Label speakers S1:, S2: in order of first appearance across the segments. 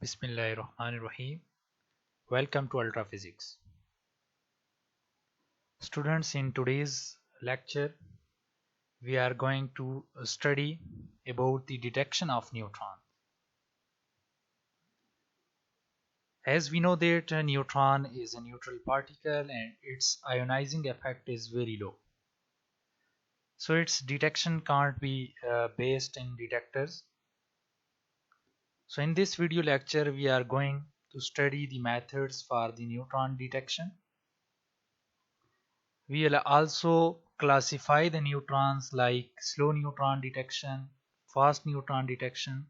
S1: Bismillahirrahmanirrahim. Welcome to Ultra Physics. Students, in today's lecture, we are going to study about the detection of neutron. As we know that a neutron is a neutral particle and its ionizing effect is very low. So its detection can't be based in detectors. So in this video lecture, we are going to study the methods for the neutron detection. We will also classify the neutrons like slow neutron detection, fast neutron detection.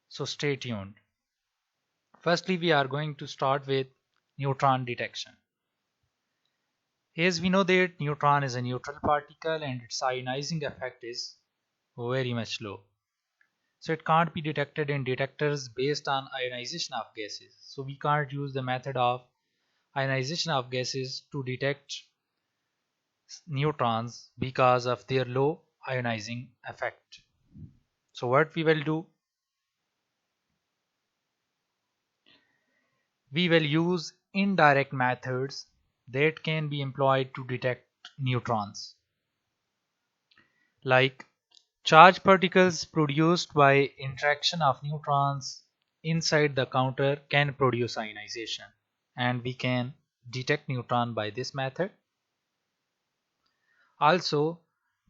S1: So stay tuned. Firstly, we are going to start with neutron detection. As we know that neutron is a neutral particle and its ionizing effect is very much low. So it can't be detected in detectors based on ionization of gases. So we can't use the method of ionization of gases to detect neutrons because of their low ionizing effect. So what we will do, we will use indirect methods that can be employed to detect neutrons, like charged particles produced by interaction of neutrons inside the counter can produce ionization, and we can detect neutron by this method. Also,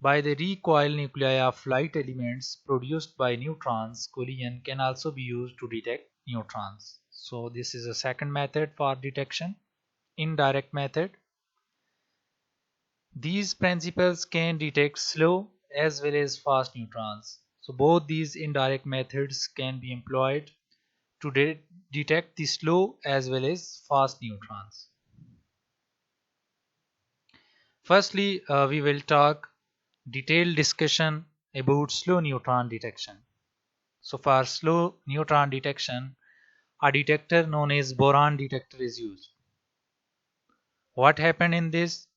S1: by the recoil nuclei of light elements produced by neutrons, collision can also be used to detect neutrons. So this is a second method for detection, indirect method. These principles can detect slow as well as fast neutrons. So both these indirect methods can be employed to detect the slow as well as fast neutrons. Firstly, we will talk detailed discussion about slow neutron detection. So for slow neutron detection, a detector known as boron detector is used. What happened in this?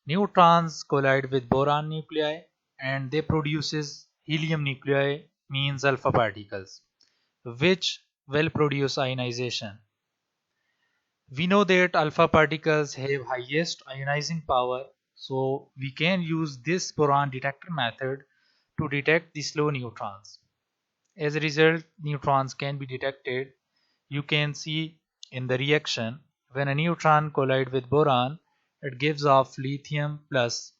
S1: Neutrons collide with boron nuclei and they produces helium nuclei, means alpha particles, which will produce ionization. We know that alpha particles have highest ionizing power, so we can use this boron detector method to detect the slow neutrons. As a result, neutrons can be detected. You can see in the reaction, when a neutron collides with boron, it gives off lithium plus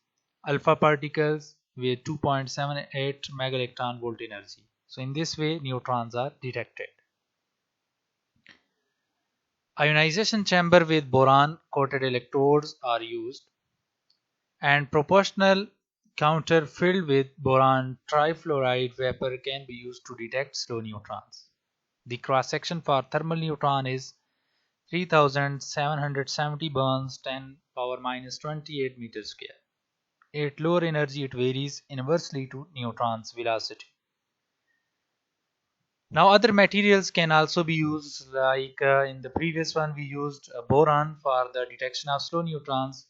S1: alpha particles with 2.78 megaelectron volt energy. So in this way, neutrons are detected. Ionization chamber with boron coated electrodes are used, and proportional counter filled with boron trifluoride vapor can be used to detect slow neutrons. The cross section for thermal neutron is 3770 Burns 10 power minus 28 meters square. At lower energy it varies inversely to neutron's velocity. Now other materials can also be used, like in the previous one we used boron for the detection of slow neutrons.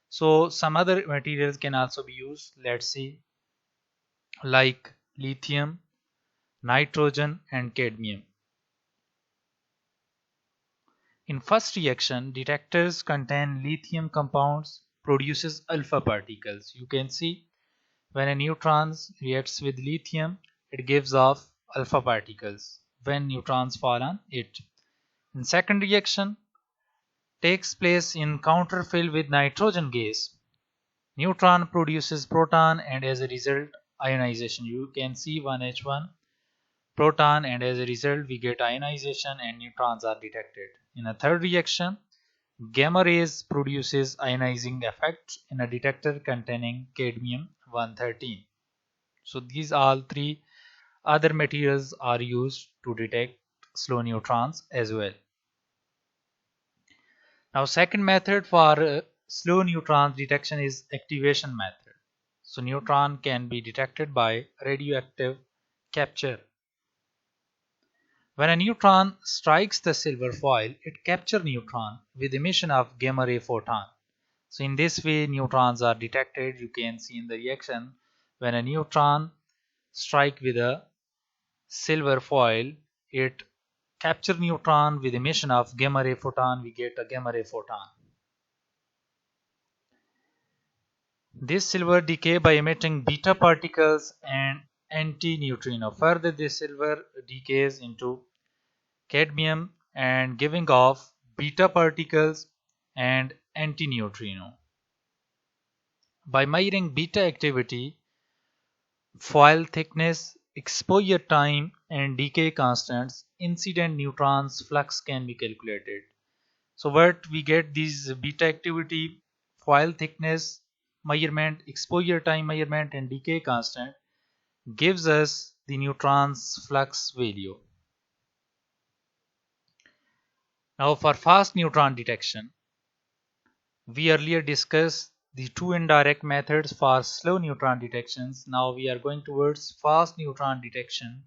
S1: So some other materials can also be used, let's see, like lithium, nitrogen and cadmium. In first reaction, detectors contain lithium compounds produces alpha particles. You can see when a neutron reacts with lithium, it gives off alpha particles when neutrons fall on it. In second reaction takes place in counter filled with nitrogen gas. Neutron produces proton and as a result ionization. You can see 1H1 proton and as a result we get ionization and neutrons are detected. In a third reaction, gamma rays produces ionizing effect in a detector containing cadmium 113. So these all three other materials are used to detect slow neutrons as well. Now second method for slow neutron detection is activation method. So neutron can be detected by radioactive capture. When a neutron strikes the silver foil, it captures neutron with emission of gamma ray photon. So in this way neutrons are detected. You can see in the reaction when a neutron strike with a silver foil, it capture neutron with emission of gamma ray photon, we get a gamma ray photon. This silver decay by emitting beta particles and anti-neutrino. Further, this silver decays into cadmium and giving off beta particles and anti-neutrino. By measuring beta activity, foil thickness, exposure time, and decay constants, incident neutrons flux can be calculated. So what we get, these beta activity, foil thickness measurement, exposure time measurement, and decay constant gives us the neutron's flux value. Now for fast neutron detection, we earlier discussed the two indirect methods for slow neutron detections. Now we are going towards fast neutron detection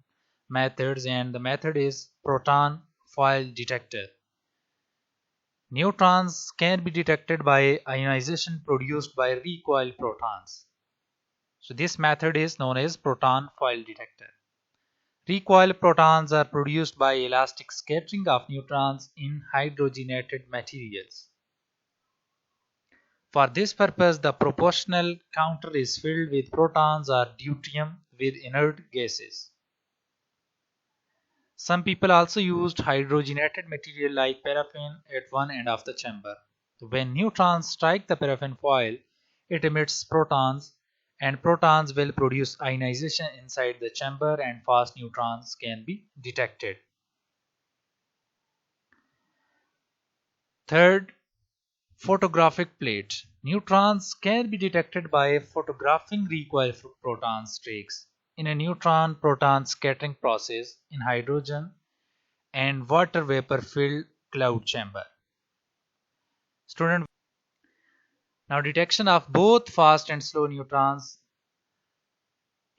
S1: methods, and the method is proton foil detector. Neutrons can be detected by ionization produced by recoil protons. So this method is known as proton foil detector. Recoil protons are produced by elastic scattering of neutrons in hydrogenated materials. For this purpose, the proportional counter is filled with protons or deuterium with inert gases. Some people also used hydrogenated material like paraffin at one end of the chamber. When neutrons strike the paraffin foil, it emits protons, and protons will produce ionization inside the chamber, and fast neutrons can be detected. Third, photographic plate. Neutrons can be detected by photographing recoil proton streaks in a neutron-proton scattering process in hydrogen and water vapor filled cloud chamber. Student, now detection of both fast and slow neutrons.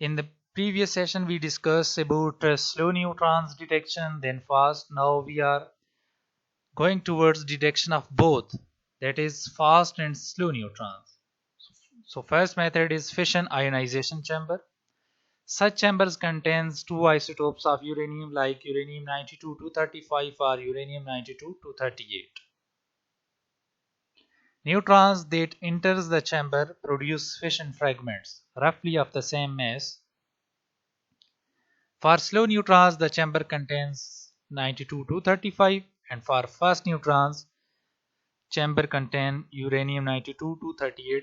S1: In the previous session we discussed about slow neutrons detection, then fast. Now we are going towards detection of both, that is fast and slow neutrons. So first method is fission ionization chamber. Such chambers contains two isotopes of uranium like uranium-92-235 or uranium-92-238. Neutrons that enters the chamber produce fission fragments roughly of the same mass. For slow neutrons, the chamber contains 92-235, and for fast neutrons, chamber contain uranium-92-238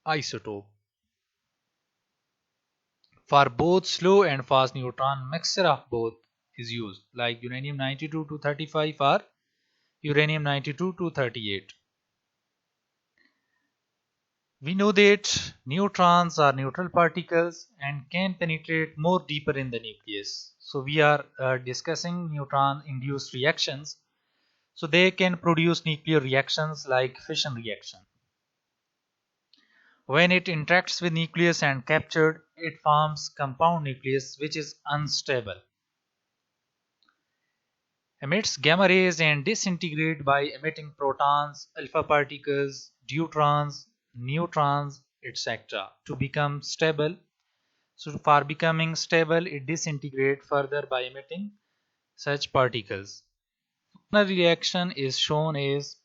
S1: isotope. For both slow and fast neutron, mixture of both is used, like uranium-92-235 or uranium-92-238. We know that neutrons are neutral particles and can penetrate more deeper in the nucleus. So we are discussing neutron induced reactions. So they can produce nuclear reactions like fission reaction. When it interacts with nucleus and captured, it forms compound nucleus which is unstable, emits gamma rays and disintegrate by emitting protons, alpha particles, deuterons, neutrons, etc. to become stable. So for becoming stable, it disintegrates further by emitting such particles. The reaction is shown as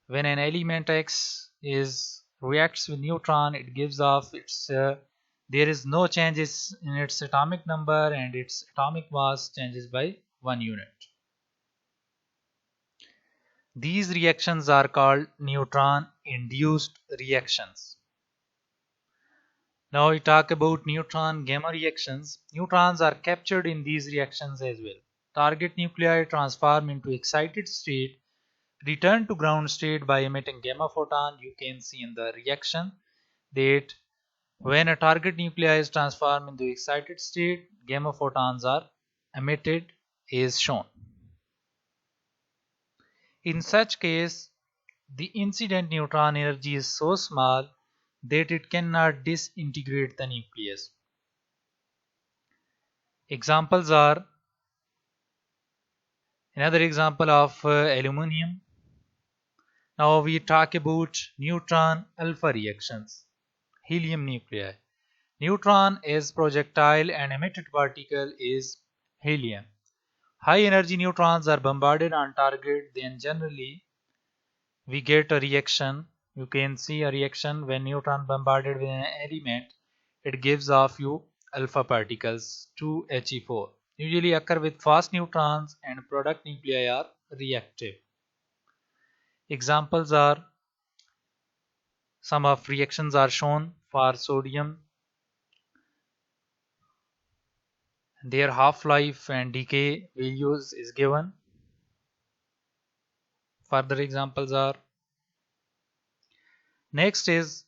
S1: when an element X reacts with neutron, it gives off its there is no changes in its atomic number, and its atomic mass changes by 1 unit. These reactions are called neutron induced reactions. Now we talk about neutron gamma reactions. Neutrons are captured in these reactions as well. Target nuclei transform into excited state, return to ground state by emitting gamma photon. You can see in the reaction that when a target nuclei is transformed into excited state, gamma photons are emitted as shown. In such case, the incident neutron energy is so small that it cannot disintegrate the nucleus. Examples are another example of aluminum. Now we talk about neutron alpha reactions. Helium nuclei. Neutron is projectile and emitted particle is helium. high energy neutrons are bombarded on target, then generally we get a reaction. You can see a reaction when neutron bombarded with an element, it gives off you alpha particles 2He4. Usually occur with fast neutrons and product nuclei are reactive. Examples are, some of reactions are shown for sodium. Their half-life and decay values is given. Further examples are, next is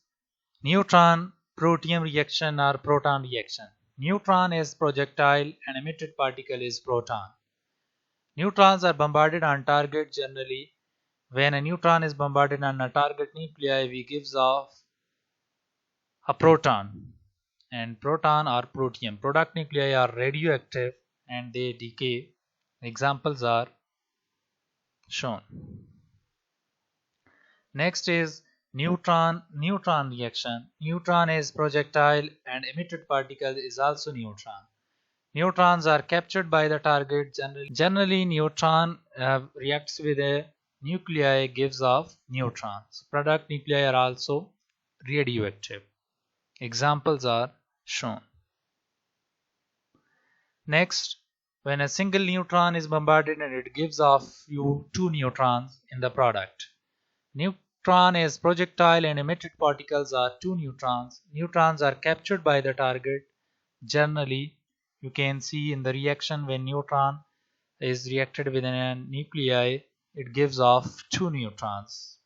S1: neutron protium reaction or proton reaction. Neutron is projectile and emitted particle is proton. Neutrons are bombarded on target generally. When a neutron is bombarded on a target nuclei, we gives off a proton, and proton or protium. Product nuclei are radioactive and they decay. Examples are shown. Next is neutron reaction. Neutron is projectile and emitted particle is also neutron. Neutrons are captured by the target. Generally neutron reacts with a nuclei, gives off neutrons. Product nuclei are also radioactive. Examples are shown. Next, when a single neutron is bombarded and it gives off you two neutrons in the product. Neutron is projectile and emitted particles are two neutrons. Neutrons are captured by the target. Generally, you can see in the reaction when neutron is reacted with a nuclei, it gives off two neutrons.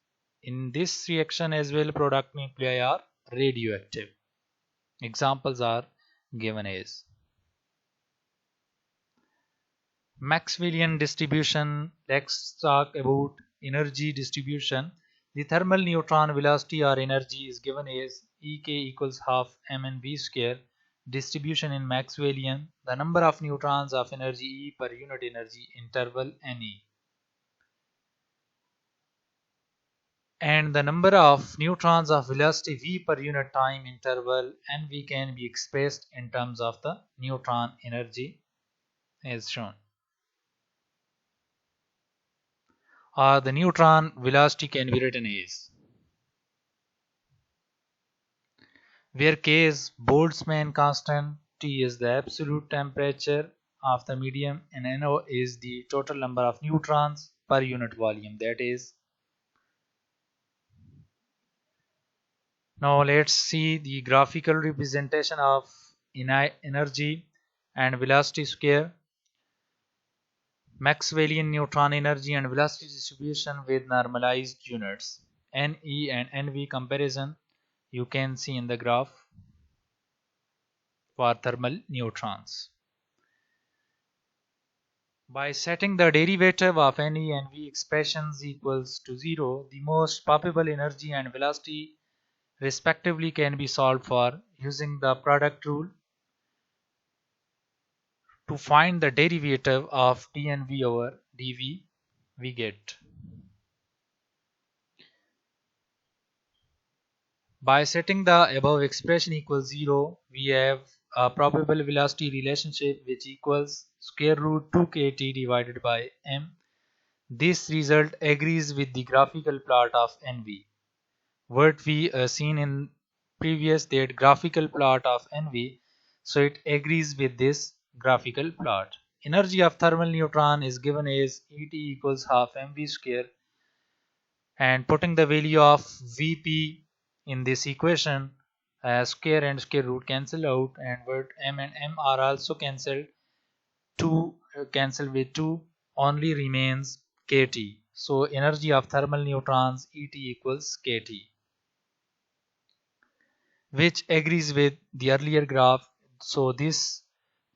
S1: In this reaction as well, product nuclei are radioactive. Examples are given as Maxwellian distribution. Let's talk about energy distribution. The thermal neutron velocity or energy is given as Ek equals half mv square. Distribution in Maxwellian, the number of neutrons of energy E per unit energy interval Ne, and the number of neutrons of velocity V per unit time interval Nv can be expressed in terms of the neutron energy as shown. Or the neutron velocity can be written as, where K is Boltzmann constant, T is the absolute temperature of the medium, and NO is the total number of neutrons per unit volume. That is, now let's see the graphical representation of energy and velocity square. Maxwellian neutron energy and velocity distribution with normalized units. Ne and Nv comparison you can see in the graph for thermal neutrons. By setting the derivative of Ne and V expressions equals to 0, the most palpable energy and velocity respectively can be solved for using the product rule. To find the derivative of dNv over dV, we get, by setting the above expression equals 0, we have a probable velocity relationship which equals square root 2kt divided by m. This result agrees with the graphical plot of Nv. What we seen in previous, that graphical plot of Nv, so it agrees with this graphical plot. Energy of thermal neutron is given as Et equals half mv square, and putting the value of Vp in this equation, square and square root cancel out, and what m and m are also cancelled. 2 cancel with 2, only remains kT. So energy of thermal neutrons Et equals kT, which agrees with the earlier graph. So this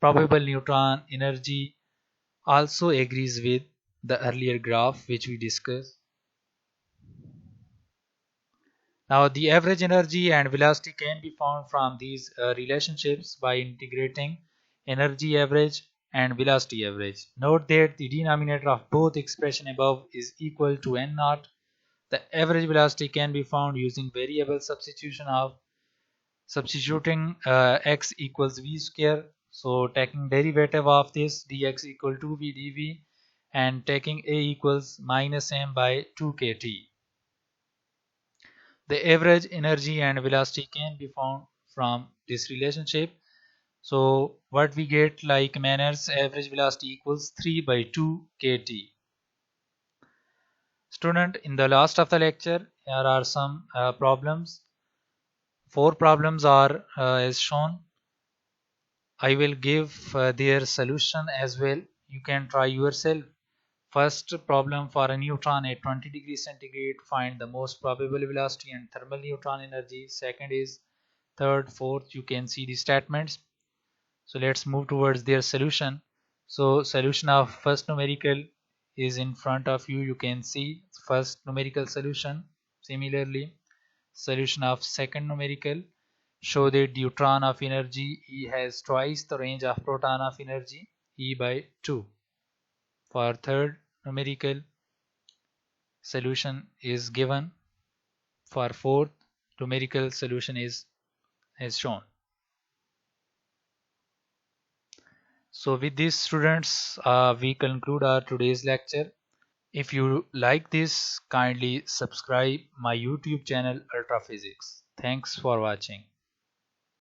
S1: probable neutron energy also agrees with the earlier graph which we discussed. Now the average energy and velocity can be found from these relationships by integrating energy average and velocity average. Note that the denominator of both expression above is equal to n naught. The average velocity can be found using variable substituting x equals v square. So taking derivative of this, dx equal to v dv, and taking a equals minus m by 2 kt. The average energy and velocity can be found from this relationship. So what we get, like Maynard's average velocity equals 3 by 2 kt. Student, in the last of the lecture, here are some problems. 4 problems are as shown. I will give their solution as well. You can try yourself. First problem, for a neutron at 20 degrees centigrade, find the most probable velocity and thermal neutron energy. Second is third, fourth, you can see the statements. So let's move towards their solution. So solution of first numerical is in front of you. You can see first numerical solution. Similarly, solution of second numerical, show that neutron of energy E has twice the range of proton of energy E by 2. For third numerical, solution is given. For fourth numerical, solution is as shown. So with this, students, we conclude our today's lecture. If you like this, kindly subscribe my YouTube channel Ultra Physics. Thanks for watching.